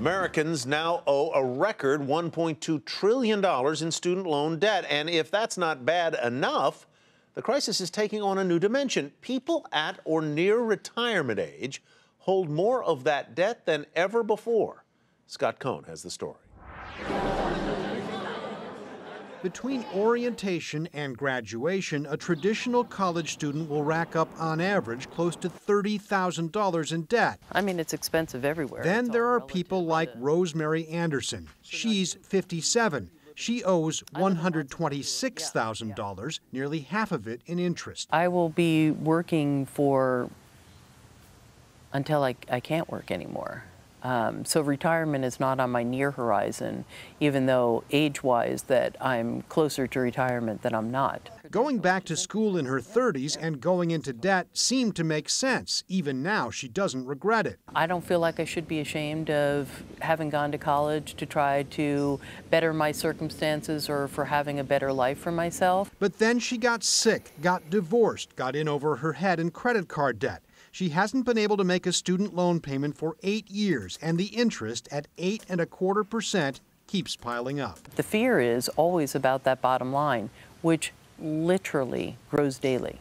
Americans now owe a record $1.2 trillion in student loan debt. And if that's not bad enough, the crisis is taking on a new dimension. People at or near retirement age hold more of that debt than ever before. Scott Cohn has the story. Between orientation and graduation, a traditional college student will rack up, on average, close to $30,000 in debt. I mean, it's expensive everywhere. Then there are people like Rosemary Anderson. She's 57. She owes $126,000, nearly half of it in interest. I will be working until I can't work anymore. So retirement is not on my near horizon, even though age-wise that I'm closer to retirement than I'm not. Going back to school in her 30s and going into debt seemed to make sense. Even now, she doesn't regret it. I don't feel like I should be ashamed of having gone to college to try to better my circumstances or for having a better life for myself. But then she got sick, got divorced, got in over her head in credit card debt. She hasn't been able to make a student loan payment for 8 years, and the interest at 8.25% keeps piling up. The fear is always about that bottom line, which literally grows daily.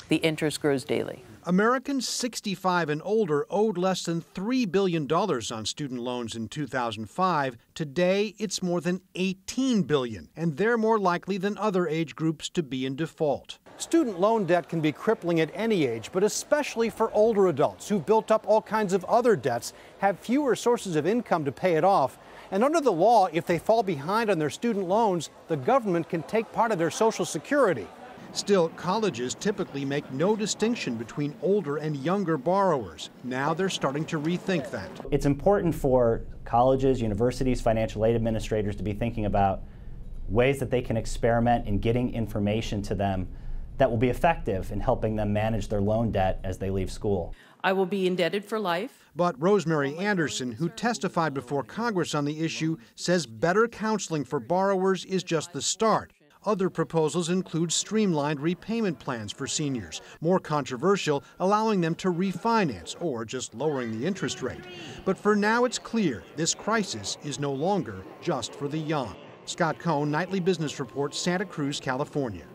The interest grows daily. Americans 65 and older owed less than $3 billion on student loans in 2005. Today, it's more than $18 billion, and they're more likely than other age groups to be in default. Student loan debt can be crippling at any age, but especially for older adults who've built up all kinds of other debts, have fewer sources of income to pay it off. And under the law, if they fall behind on their student loans, the government can take part of their Social Security. Still, colleges typically make no distinction between older and younger borrowers. Now they're starting to rethink that. It's important for colleges, universities, financial aid administrators to be thinking about ways that they can experiment in getting information to them that will be effective in helping them manage their loan debt as they leave school. I will be indebted for life. But Rosemary Anderson, who testified before Congress on the issue, says better counseling for borrowers is just the start. Other proposals include streamlined repayment plans for seniors, more controversial, allowing them to refinance or just lowering the interest rate. But for now, it's clear this crisis is no longer just for the young. Scott Cohn, Nightly Business Report, Santa Cruz, California.